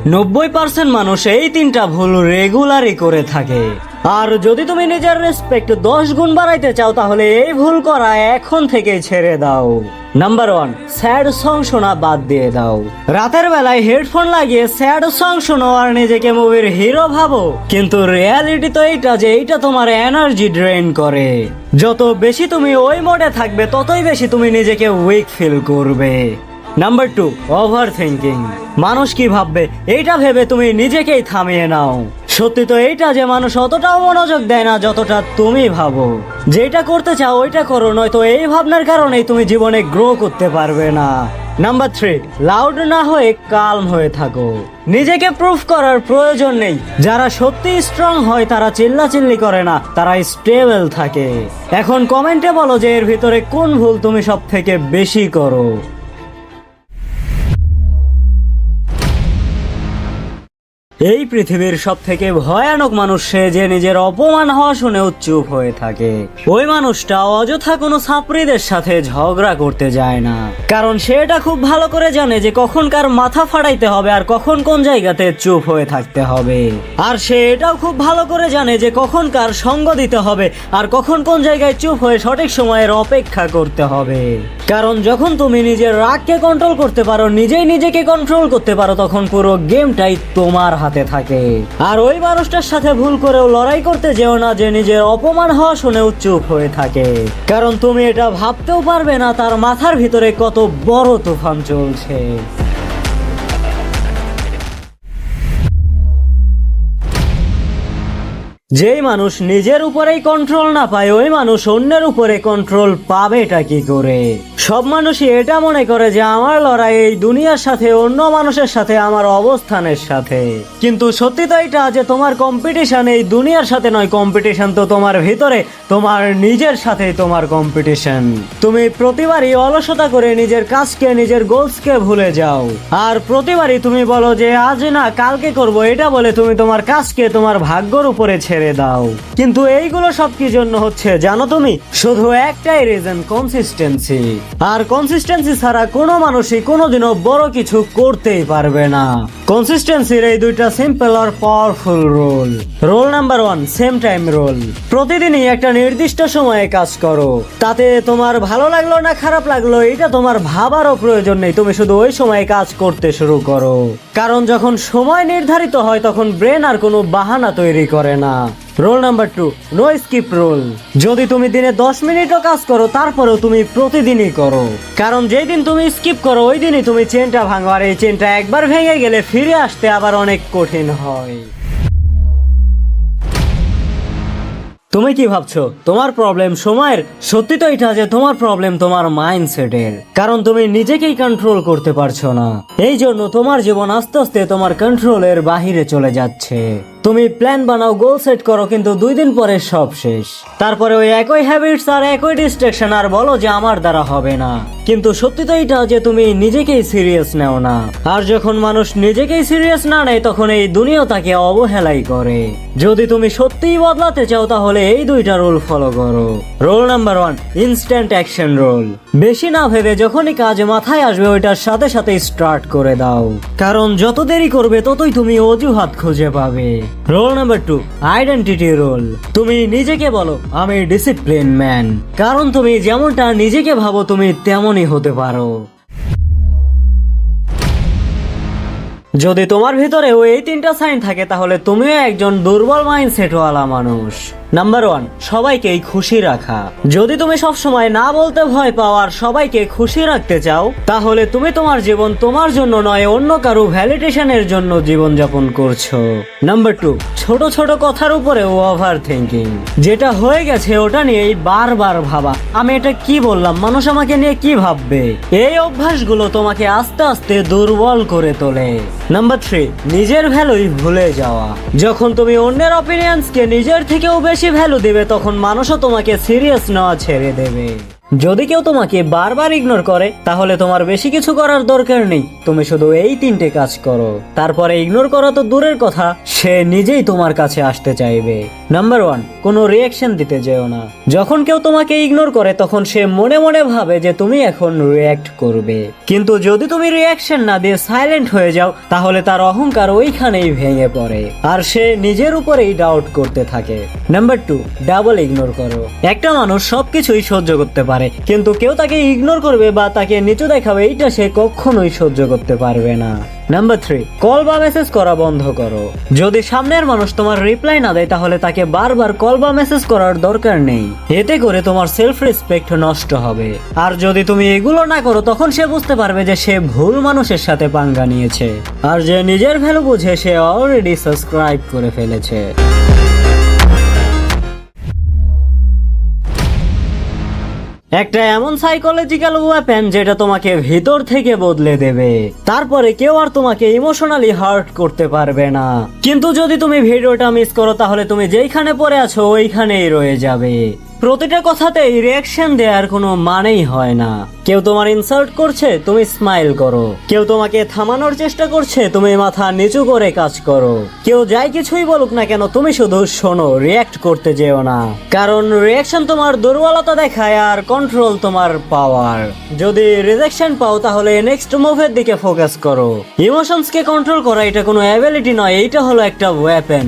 90% মানুষ এই তিনটা ভুল রেগুলারই করে থাকে। আর যদি তুমি নিজের রেসপেক্ট 10 গুণ বাড়াইতে চাও তাহলে এই ভুল করা এখন থেকেই ছেড়ে দাও। নাম্বার 1, স্যাড সং শোনা বাদ দিয়ে দাও। রাতের বেলায় হেডফোন লাগিয়ে স্যাড সং শোনো আর নিজেকে মুভির হিরো ভাবো, কিন্তু রিয়ালিটি তো এইটা যে এইটা তোমার এনার্জি ড্রেন করে। যত বেশি তুমি ওই মোডে থাকবে ততই বেশি তুমি নিজেকে উইক ফিল করবে। Number 2, over thinking. মানুষ কি ভাববে এইটা ভেবে তুমি নিজেকেই থামিয়ে নাও। সত্যি তো এইটা যে মানুষ অতটাও মনোযোগ দেয় না যতটা তুমি ভাবো। যেটা করতে চাও ওইটা করো, নয়তো এই ভাবনার কারণেই তুমি জীবনে গ্রো করতে পারবে না। নাম্বার 3, লাউড না হয়ে কালম হয়ে থাকো। নিজেকে প্রুফ করার প্রয়োজন নেই। যারা সত্যি স্ট্রং হয় তারা চিল্লাচিল্লি করে না, তারা স্টেবল থাকে। এখন কমেন্টে বলো যে এর ভিতরে কোন ভুল তুমি সব থেকে বেশি করো। এই পৃথিবীর সব থেকে ভয়ানক মানুষ সে যে নিজের অপমান হওয়া শুনেও চুপ হয়ে থাকে। ওই মানুষটা অযথা কোনো ছাত্রীদের সাথে ঝগড়া করতে যায় না, কারণ সে এটা খুব ভালো করে জানে যে কখন কার মাথা ফাটাইতে হবে আর কখন কোন জায়গাতে চুপ হয়ে থাকতে হবে। আর সে এটাও খুব ভালো করে জানে যে কখন কার সঙ্গ দিতে হবে আর কখন কোন জায়গায় চুপ হয়ে সঠিক সময়ের অপেক্ষা করতে হবে। কারণ যখন তুমি নিজের রাগকে কন্ট্রোল করতে পারো, নিজেই নিজেকে কন্ট্রোল করতে পারো, তখন পুরো গেমটাই তোমার হাতে থাকে। আর ওই মানুষটার সাথে ভুল করেও লড়াই করতে যেও না যে নিজের অপমান হওয়া শুনেও চুপ হয়ে থাকে, কারণ তুমি এটা ভাবতেও পারবে না তার মাথার ভিতরে কত বড় তুফান চলছে। যেই মানুষ নিজের উপরেই কন্ট্রোল না পায় ওই মানুষ অন্যের উপরে কন্ট্রোল পাবেটা কি করে? সব মানুষই এটা মনে করে যে আমার লড়াই এই দুনিয়ার সাথে, অন্য মানুষের সাথে, আমার অবস্থানের সাথে। কিন্তু সত্যি তো এটা যে তোমার কম্পিটিশন এই দুনিয়ার সাথে নয়, কম্পিটিশন তো তোমার ভিতরে, তোমার নিজের সাথে তোমার কম্পিটিশন। তুমি প্রতিবারই অলসতা করে নিজের কাজকে, নিজের গোলসকে ভুলে যাও। আর প্রতিবারই তুমি বলো যে আজ না কালকে করব, এটা বলে তুমি তোমার কাজকে তোমার ভাগ্যর উপরে ছেড়ে দাও। কিন্তু এইগুলো সব কি জন্য হচ্ছে জানো তুমি? শুধু একটাই রিজন, কনসিস্টেন্সি। আর কনসিস্টেন্সি ছাড়া কোনো মানুষই কোনোদিনও বড় কিছু করতেই পারবে না। কনসিস্টেন্সির এই দুইটা সিম্পল আর powerful rule. Rule number 1, same time rule. প্রতিদিনই একটা নির্দিষ্ট সময়ে কাজ করো। তাতে তোমার ভালো লাগলো না খারাপ লাগলো এটা তোমার ভাবারও প্রয়োজন নেই, তুমি শুধু ওই সময়ে কাজ করতে শুরু করো। কারণ যখন সময় নির্ধারিত হয় তখন ব্রেন আর কোনো বাহানা তৈরি করে না। Rule number 2, no skip rule. যদি তুমি দিনে 10 মিনিটও কাজ করো তারপরেও তুমি প্রতিদিনই করো, কারণ যেই দিন তুমি স্কিপ করো ওই দিনই তুমি চেনটা ভাঙো। আর এই চেনটা একবার ভেঙে গেলে ফিরে আসতে আবার অনেক কঠিন হয়। তুমি কি ভাবছো তোমার প্রবলেম সময়ের? সত্যি তো এটা যে তোমার প্রবলেম তোমার মাইন্ডসেটের, কারণ তুমি নিজেকেই কন্ট্রোল করতে পারছো না। এই জন্য তোমার জীবন আস্তে আস্তে তোমার কন্ট্রোলের বাহিরে চলে যাচ্ছে। তুমি প্ল্যান বানাও, গোল সেট করো, কিন্তু 2 দিন পরে সব শেষ। তারপরে ওই একই হ্যাবিটস আর একই ডিস্ট্রাকশন আর বলো যে আমার দ্বারা হবে না। কিন্তু সত্যি তো এটা যে তুমি নিজেকেই সিরিয়াস নাও না। আর যখন মানুষ নিজেকেই সিরিয়াস না নেয় তখন এই দুনিয়া তাকে অবহেলাই করে। যদি তুমি সত্যিই বদলাতে চাও তাহলে এই দুইটা রুল ফলো করো। Rule number 1, instant action rule. বেশি না ভেবে যখনই কাজ মাথায় আসবে ওইটার সাথে সাথে স্টার্ট করে দাও, কারণ যত দেরি করবে ততই তুমি অজুহাত খুঁজে পাবে। Rule number 2, identity rule. তুমি নিজেকে বলো আমি ডিসিপ্লিন ম্যান, কারণ তুমি যেমনটা নিজেকে ভাবো তুমি তেমনই হতে পারো। যদি তোমার ভিতরে ওই 3টা সাইন থাকে তাহলে তুমিও একজন দুর্বল মাইন্ডসেটওয়ালা মানুষ। নাম্বার 1, সবাইকেই খুশি রাখা। যদি তুমি সব সময় না বলতে ভয় পাও আর সবাইকে খুশি রাখতে চাও তাহলে তুমি তোমার জীবন তোমার জন্য নয় অন্য কারো ভ্যালিডেশনের জন্য জীবন যাপন করছো। নাম্বার 2, ছোট ছোট কথার উপরেও ওভার থিঙ্কিং। যেটা হয়ে গেছে ওটা নিয়েই বারবার ভাবা, আমি এটা কি বললাম, মানুষ আমাকে নিয়ে কি ভাববে। এই অভ্যাসগুলো তোমাকে আস্তে আস্তে দুর্বল করে তোলে। নাম্বার 3, নিজের ভ্যালুই ভুলে যাওয়া। যখন তুমি অন্যের অপিনিয়ন্সকে নিজের থেকেও বেশি ভ্যালু দিবে তখন মানুষও তোমাকে সিরিয়াস নেওয়া ছেড়ে দেবে। যদি কেউ তোমাকে বারবার ইগনোর করে তাহলে তোমার বেশি কিছু করার দরকার নেই, তুমি শুধু এই 3টে কাজ করো। তারপরে ইগনোর করা তো দূরের কথা, সে নিজেই তোমার কাছে আসতে চাইবে। নাম্বার 1, কোনো রিয়াকশন দিতে যেও না। যখন কেউ তোমাকে ইগনোর করে তখন সে মনে মনে ভাবে যে তুমি এখন রিয়্যাক্ট করবে, কিন্তু যদি তুমি রিয়াকশন না দিয়ে সাইলেন্ট হয়ে যাও তাহলে তার অহংকার ওইখানেই ভেঙে পড়ে আর সে নিজের উপরেই ডাউট করতে থাকে। নাম্বার 2, ডাবল ইগনোর করো। একটা মানুষ সবকিছুই সহ্য করতে পারে, কিন্তু কেউ তাকে ইগনোর করবে বা তাকে নিচু দেখাবে এইটা সে কখনোই সহ্য করতে পারবে না। নাম্বার 3, কল বা মেসেজ করা বন্ধ করো। যদি সামনের মানুষ তোমার রিপ্লাই না দেয় তাহলে তাকে বারবার কল বা মেসেজ করার দরকার নেই, এতে করে তোমার সেলফ রেসপেক্ট নষ্ট হবে। আর যদি তুমি এগুলো না করো তখন সে বুঝতে পারবে যে সে ভুল মানুষের সাথে পাঙ্গা নিয়েছে, আর যে নিজের ভ্যালু বুঝে সে অলরেডি সাবস্ক্রাইব করে ফেলেছে। একটা এমন সাইকোলজিক্যাল ওয়েপেন যেটা তোমাকে ভিতর থেকে বদলে দেবে, তারপরে কেউ আর তোমাকে ইমোশনালি হার্ট করতে পারবে না। কিন্তু যদি তুমি ভিডিওটা মিস করো তাহলে তুমি যেইখানে পড়ে আছো ওইখানেই রয়ে যাবে। প্রতিটা কথাতেই রিয়াকশন দেওয়ার কোনো মানেই হয় না। কেউ তোমার ইনসাল্ট করছে, তুমি স্মাইল করো। কেউ তোমাকে থামানোর চেষ্টা করছে, তুমি মাথা নিচু করে কাজ করো। কেউ যাই কিছুই বলুক না কেন তুমি শুধু শোনো, রিয়াক্ট করতে যেও না, কারণ রিয়াকশন তোমার দুর্বলতা দেখায় আর কন্ট্রোল তোমার পাওয়ার। যদি রিজেকশন পাও তাহলে নেক্সট মুভের দিকে ফোকাস করো। ইমোশনসকে কন্ট্রোল করা এটা কোনো অ্যাবিলিটি নয়, এইটা হলো একটা ওয়েপেন,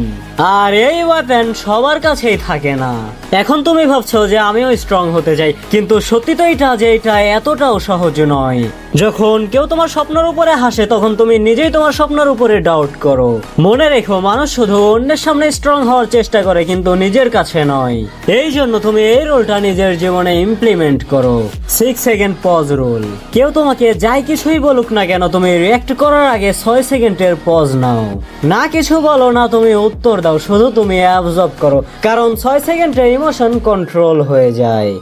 আর এই ওয়েপেন সবার কাছেই থাকে না। এখন তুমি ভাবছো যে আমিও স্ট্রং হতে চাই, কিন্তু সত্যি তো এটা যে এটা এতটাও সহজ নয়। যখন কেউ তোমার স্বপ্নের উপরে হাসে তখন তুমি নিজেই তোমার স্বপ্নের উপরে ডাউট করো। মনে রেখো, মানুষ শুধু অন্যের সামনে স্ট্রং হওয়ার চেষ্টা করে কিন্তু নিজের কাছে নয়। এই জন্য তুমি এই রুলটা নিজের জীবনে ইমপ্লিমেন্ট করো। 6 সেকেন্ড পজ রুল। কেউ তোমাকে যাই কিছুই বলুক না কেন তুমি রিঅ্যাক্ট করার আগে 6 সেকেন্ডের পজ নাও। না কিছু বলো, না তুমি উত্তর দাও, শুধু তুমি অ্যাবজর্ব করো, কারণ 6 সেকেন্ডে ইমোশন কন্ট্রোল হয়ে যায়।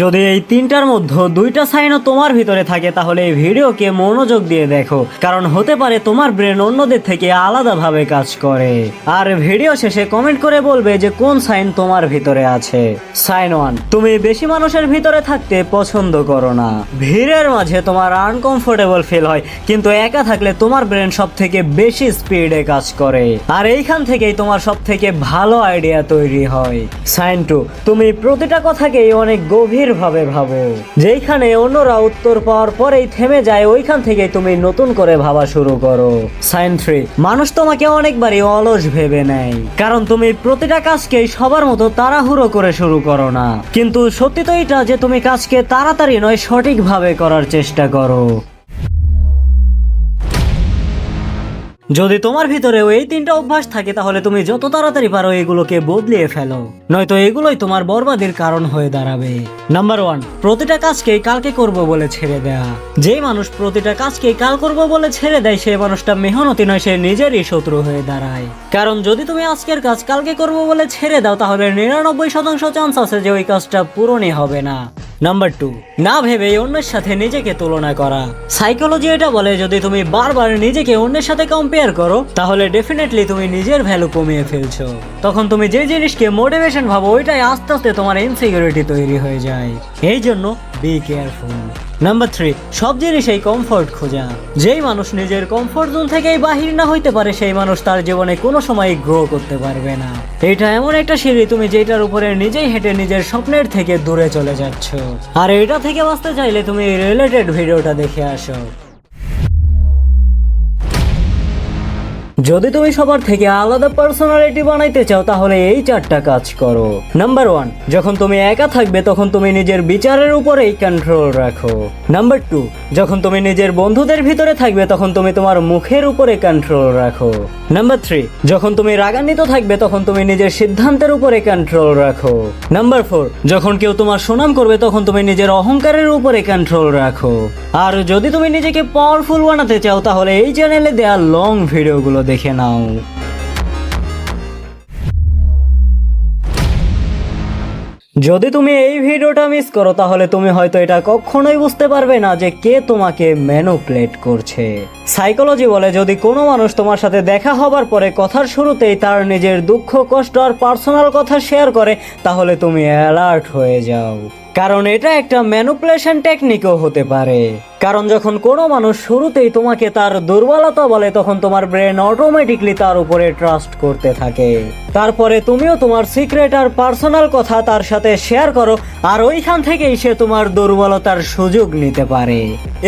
যদি এই 3টার মধ্যে 2টা সাইনও তোমার ভিতরে থাকে তাহলে এই ভিডিওকে মনোযোগ দিয়ে দেখো, কারণ হতে পারে তোমার ব্রেন অন্যদের থেকে আলাদাভাবে কাজ করে। আর ভিডিও শেষে কমেন্ট করে বলবে যে কোন সাইন তোমার ভিতরে আছে। সাইন 1, তুমি বেশি মানুষের ভিতরে থাকতে পছন্দ করো না। ভিড়ের মাঝে তোমার আনকমফোর্টেবল ফিল হয়, কিন্তু একা থাকলে তোমার ব্রেন সব থেকে বেশি স্পিডে কাজ করে, আর এইখান থেকেই তোমার সব থেকে ভালো আইডিয়া তৈরি হয়। সাইন 2, তুমি প্রতিটা কথাকেই অনেক গভীরভাবে ভাবো। যেখানে অন্যরা উত্তর পাওয়ার পরেই থেমে যায় ওইখান থেকে তুমি নতুন করে ভাবা শুরু করো। সাইন 3, মানুষ তোমাকে অনেকবারই অলস ভেবে নেয়, কারণ তুমি প্রতিটা কাজকেই সবার মতো তাড়াহুড়ো করে শুরু করো না। কিন্তু সত্যি তো এটা যে তুমি কাজকে তাড়াতাড়ি নয় সঠিকভাবে করার চেষ্টা করো। যদি তোমার ভিতরেও এই 3টা অভ্যাস থাকে তাহলে তুমি যত তাড়াতাড়ি পারো এগুলোকে বদলিয়ে ফেলো, নয়তো এগুলোই তোমার বরবাদের কারণ হয়ে দাঁড়াবে। নাম্বার 1, প্রতিটা কাজকেই কালকে করব বলে ছেড়ে দেয়া। যেই মানুষ প্রতিটা কাজকেই কাল করব বলে ছেড়ে দেয় সেই মানুষটা মেহনতি নয়, সে নিজেরই শত্রু হয়ে দাঁড়ায়। কারণ যদি তুমি আজকের কাজ কালকে করব বলে ছেড়ে দাও তাহলে 99% চান্স আছে যে ওই কাজটা পূরণই হবে না। নাম্বার 2, না ভেবে অন্যের সাথে নিজেকে তুলনা করা। সাইকোলজি এটা বলে যদি তুমি বারবার নিজেকে অন্যের সাথে কম্পেয়ার করো তাহলে ডেফিনেটলি তুমি নিজের ভ্যালু কমিয়ে ফেলছো। তখন তুমি যে জিনিসকে মোটিভেশন ভাবো ওইটাই আস্তে আস্তে তোমার ইনসিকিউরিটি তৈরি হয়ে যায়। এই জন্য বি কেয়ারফুল। নাম্বার 3, সব জিনিসেই কমফোর্ট খোঁজা। যেই মানুষ নিজের কমফোর্ট জোন থেকেই বাহির না হইতে পারে সেই মানুষ তার জীবনে কোনো সময় গ্রো করতে পারবে না। এটা এমন একটা সিঁড়ি তুমি যেটার উপরে নিজেই হেঁটে নিজের স্বপ্নের থেকে দূরে চলে যাচ্ছ। আর এটা থেকে বাঁচতে চাইলে তুমি রিলেটেড ভিডিওটা দেখে আসো। যদি তুমি সবার থেকে আলাদা পার্সোনালিটি বানাইতে চাও তাহলে এই 4টা কাজ করো। নাম্বার 1, যখন তুমি একা থাকবে তখন তুমি নিজের বিচারের উপরেই কন্ট্রোল রাখো। নাম্বার 2, যখন তুমি নিজের বন্ধুদের ভিতরে থাকবে তখন তুমি তোমার মুখের উপরে কন্ট্রোল রাখো। নাম্বার 3, যখন তুমি রাগান্বিত থাকবে তখন তুমি নিজের সিদ্ধান্তের উপরে কন্ট্রোল রাখো। নাম্বার 4, যখন কেউ তোমার সুনাম করবে তখন তুমি নিজের অহংকারের উপরে কন্ট্রোল রাখো। আর যদি তুমি নিজেকে পাওয়ারফুল বানাতে চাও তাহলে এই চ্যানেলে দেওয়া লং ভিডিওগুলো দেখে নাও। যদি তুমি এই ভিডিওটা মিস করো তাহলে তুমি হয়তো এটা কখনোই বুঝতে পারবে না যে কে তোমাকে ম্যানিপুলেট করছে। সাইকোলজি বলে যদি কোনো মানুষ তোমার সাথে দেখা হবার পরে কথার শুরুতেই তার নিজের দুঃখ কষ্ট আর পার্সোনাল কথা শেয়ার করে তাহলে তুমি অ্যালার্ট হয়ে যাও, কারণ এটা একটা ম্যানিপুলেশন টেকনিকও হতে পারে। কারণ যখন কোনো মানুষ শুরুতেই তোমাকে তার দুর্বলতা বলে তখন তোমার ব্রেন অটোমেটিকলি তার উপরে ট্রাস্ট করতে থাকে। তারপরে তুমিও তোমার সিক্রেট আর পার্সোনাল কথা তার সাথে শেয়ার করো, আর ওইখান থেকেই সে তোমার দুর্বলতার সুযোগ নিতে পারে।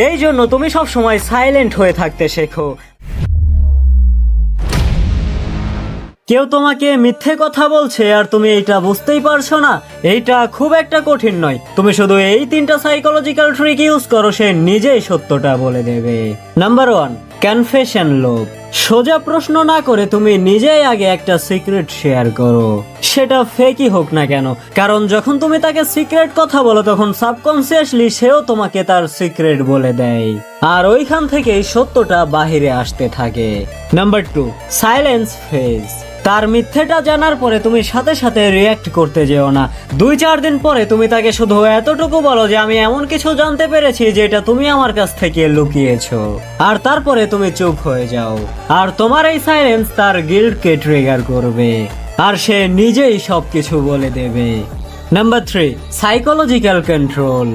এই জন্য তুমি সবসময় সাইলেন্ট হয়ে থাকতে শেখো। কেউ তোমাকে মিথ্যে কথা বলছে আর তুমি এইটা বুঝতেই পারছো না, এইটা খুব একটা কঠিন নয়। তুমি শুধু এই 3টা সাইকোলজিক্যাল ট্রিক ইউজ করো, সে নিজেই সত্যটা বলে দেবে। নাম্বার 1, কনফেশন লোভ। সোজা প্রশ্ন না করে তুমি নিজেই আগে একটা সিক্রেট শেয়ার করো, সেটা ফেকই হোক না কেন। কারণ যখন তুমি তাকে সিক্রেট কথা বলো তখন সাবকনসিয়াসলি সেও তোমাকে তার সিক্রেট বলে দেয়, আর ওইখান থেকেই সত্যটা বাহিরে আসতে থাকে। Number 2, silence phase. তার মিথ্যেটা জানার পরে তুমি সাথে সাথে রিয়্যাক্ট করতে যেও না। 2-4 দিন পরে তুমি তাকে শুধু এতটুকু বলো যে আমি এমন কিছু জানতে পেরেছি যেটা তুমি আমার কাছ থেকে লুকিয়েছো, আর তারপরে তুমি চুপ হয়ে যাও। আর তোমার এই সাইলেন্স তার গিল্টকে ট্রিগার করবে, আর সে নিজেই সবকিছু বলে দেবে। Number 3, psychological control.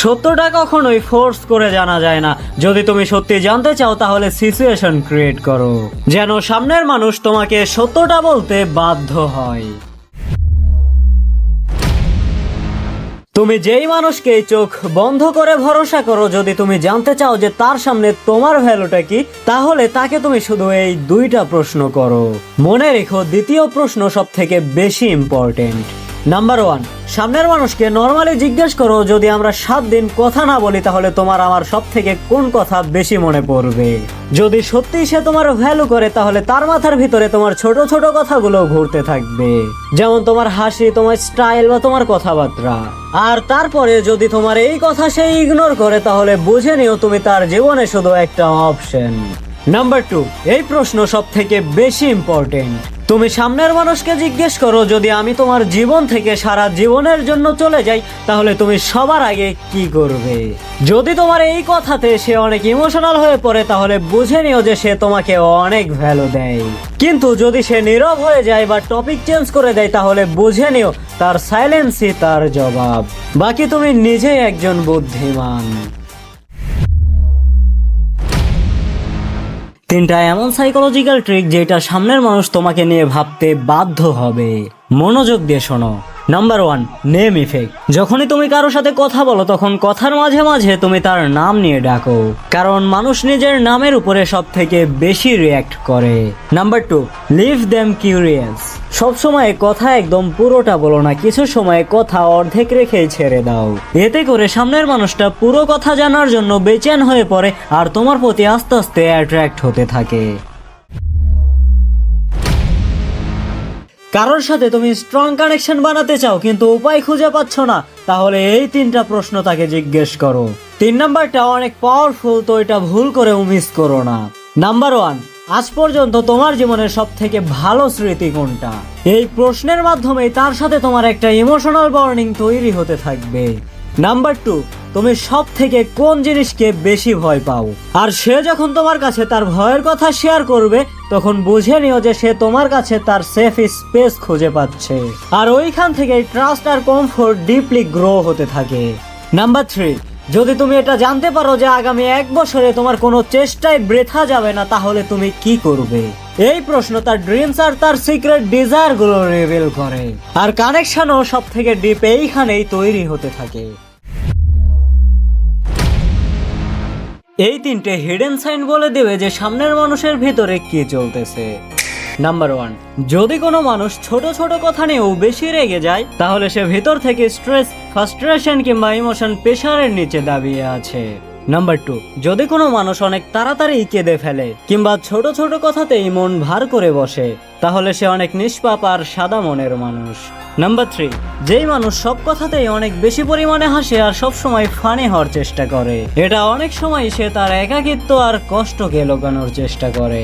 সত্যটা কখনোই ফোর্স করে জানা যায় না। যদি তুমি সত্যি জানতে চাও তাহলে সিচুয়েশন ক্রিয়েট করো যেন সামনের মানুষ তোমাকে সত্যটা বলতে বাধ্য হয়। তুমি যেই মানুষকে চোখ বন্ধ করে ভরসা করো, যদি তুমি জানতে চাও যে তার সামনে তোমার ভ্যালুটা কি, তাহলে তাকে তুমি শুধু এই 2টা প্রশ্ন করো। মনে রেখো, দ্বিতীয় প্রশ্ন সব থেকে বেশি ইম্পর্টেন্ট। নাম্বার 1, সামনের মানুষকে নর্মালি জিজ্ঞেস করো যদি আমরা 7 দিন কথা না বলি তাহলে তোমার আমার সব থেকে কোন কথা বেশি মনে পড়বে। যদি সত্যি সে তোমার ভ্যালু করে তাহলে তার মাথার ভিতরে তোমার ছোট ছোট কথাগুলো ঘুরতে থাকবে, যেমন তোমার হাসি, তোমার স্টাইল বা তোমার কথাবার্তা। আর তারপরে যদি তোমার এই কথা সে ইগনোর করে তাহলে বুঝে নিও তুমি তার জীবনে শুধু একটা অপশন। নাম্বার 2, এই প্রশ্ন সব থেকে বেশি ইম্পর্টেন্ট। তুমি সামনের মানুষকে জিজ্ঞেস করো যদি আমি তোমার জীবন থেকে সারা জীবনের জন্য চলে যাই তাহলে তুমি সবার আগে কি করবে। যদি তোমার এই কথাতে সে অনেক ইমোশনাল হয়ে পড়ে তাহলে বুঝে নিও যে সে তোমাকে অনেক ভ্যালু দেয়। কিন্তু যদি সে নীরব হয়ে যায় বা টপিক চেঞ্জ করে দেয় তাহলে বুঝে নিও তার সাইলেন্সই তার জবাব। বাকি তুমি নিজেই একজন বুদ্ধিমান। 3টা এমন সাইকোলজিক্যাল ট্রিক যেটা সামনের মানুষ তোমাকে নিয়ে ভাবতে বাধ্য হবে। মনোযোগ দিয়ে শোনো। Number 1, name effect. যখনই তুমি কারোর সাথে কথা বলো তখন কথার মাঝে মাঝে তুমি তার নাম নিয়ে ডাকো, কারণ মানুষ নিজের নামের উপরে সব থেকে বেশি রিয়্যাক্ট করে। Number 2, leave them curious. সবসময় কথা একদম পুরোটা বলো না, কিছু সময় কথা অর্ধেক রেখেই ছেড়ে দাও। এতে করে সামনের মানুষটা পুরো কথা জানার জন্য বেচেন হয়ে পড়ে আর তোমার প্রতি আস্তে আস্তে অ্যাট্রাক্ট হতে থাকে। কারোর সাথে তুমি স্ট্রং কানেকশন বানাতে চাও কিন্তু উপায় খুঁজে পাচ্ছ না, তাহলে এই 3টা প্রশ্ন তাকে জিজ্ঞেস করো। 3 নাম্বারটা অনেক পাওয়ারফুল, তো এটা ভুল করেও মিস করো না। নাম্বার 1, আজ পর্যন্ত তোমার জীবনের সব থেকে ভালো স্মৃতি কোনটা? এই প্রশ্নের মাধ্যমেই তার সাথে তোমার একটা ইমোশনাল বন্ডিং তৈরি হতে থাকবে। নাম্বার 2, তুমি সব থেকে কোন জিনিসকে বেশি ভয় পাও? আর সে যখন তোমার কাছে তার ভয়ের কথা শেয়ার করবে তখন বুঝে নিও যে সে তোমার কাছে তার সেফ স্পেস খুঁজে পাচ্ছে, আর ওইখান থেকে ট্রাস্ট আর কমফোর্ট ডিপলি গ্রো হতে থাকে। নাম্বার 3, যদি তুমি এটা জানতে পারো যে আগামী 1 বছরে তোমার কোনো চেষ্টায় বৃথা যাবে না তাহলে তুমি কি করবে? এই প্রশ্ন তার ড্রিমস আর তার সিক্রেট ডিজায়ার গুলো রিভিল করে, আর কানেকশনও সব থেকে ডিপ এইখানেই তৈরি হতে থাকে। এই 3টে হিডেন সাইন বলে দেবে যে সামনের মানুষের ভিতরে কি চলতেছে। নাম্বার 1, যদি কোনো মানুষ ছোট ছোট কথা নিয়েও বেশি রেগে যায় তাহলে সে ভিতর থেকে স্ট্রেস, ফ্রাস্ট্রেশন কিংবা ইমোশন প্রেশারের নিচে দাবিয়ে আছে। নাম্বার 2, যদি কোনো মানুষ অনেক তাড়াতাড়ি কেঁদে ফেলে কিংবা ছোট ছোট কথাতেই মন ভার করে বসে তাহলে সে অনেক নিষ্পাপ আর সাদা মনের মানুষ। নাম্বার 3, যেই মানুষ সব কথাতেই অনেক বেশি পরিমাণে হাসে আর সব সময় ফানি হওয়ার চেষ্টা করে, এটা অনেক সময় সে তার একাকিত্ব আর কষ্টকে লুকানোর চেষ্টা করে।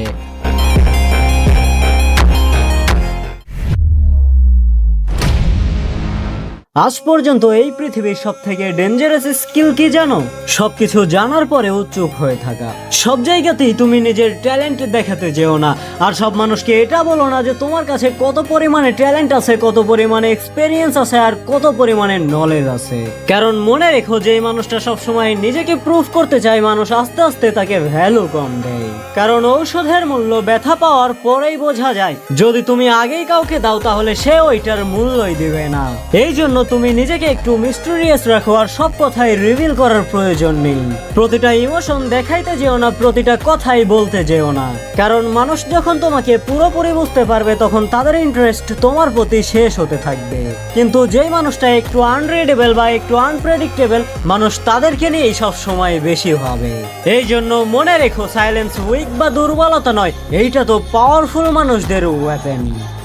আজ পর্যন্ত এই পৃথিবীর সব থেকে ডেঞ্জারাস স্কিল কি জানো? সবকিছু জানার পরেও চুপ হয়ে থাকা। সব জায়গাতেই তুমি নিজের ট্যালেন্ট দেখাতে যেও না, আর সব মানুষকে এটা বলো না যে তোমার কাছে কত পরিমাণে ট্যালেন্ট আছে, কত পরিমাণে এক্সপেরিয়েন্স আছে, আর কত পরিমাণে নলেজ আছে। কারণ মনে রেখো, যে মানুষটা সবসময় নিজেকে প্রুভ করতে চায়, মানুষ আস্তে আস্তে তাকে ভ্যালু কম দেয়। কারণ ঔষধের মূল্য ব্যথা পাওয়ার পরেই বোঝা যায়। যদি তুমি আগেই কাউকে দাও তাহলে সে ওইটার মূল্যই দিবে না। এই জন্য তুমি নিজেকে একটু মিস্টেরিয়াস রাখো, আর সব কথাই রিভিল করার প্রয়োজন নেই। প্রতিটা ইমোশন দেখাইতে যেও না, প্রতিটা কথাই বলতে যেও না। কারণ মানুষ যখন তোমাকে পুরোপুরি বুঝতে পারবে তখন তাদের ইন্টারেস্ট তোমার প্রতি শেষ হতে থাকবে। কিন্তু যেই মানুষটা একটু আনরিডেবল বা একটু আনপ্রেডিক্টেবল, মানুষ তাদেরকে নিয়েই সব সময় বেশি ভাবে। এই জন্য মনে রেখো, সাইলেন্স উইক বা দুর্বলতা নয়, এইটা তো পাওয়ারফুল মানুষদের ওয়েপেন।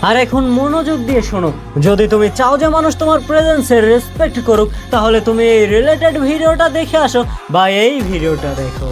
আর এখন মনোযোগ দিয়ে শোনো, যদি তুমি চাও যে মানুষ তোমার প্রেজেন্সের রেসপেক্ট করুক, তাহলে তুমি এই রিলেটেড ভিডিওটা দেখে আসো বা এই ভিডিওটা দেখো।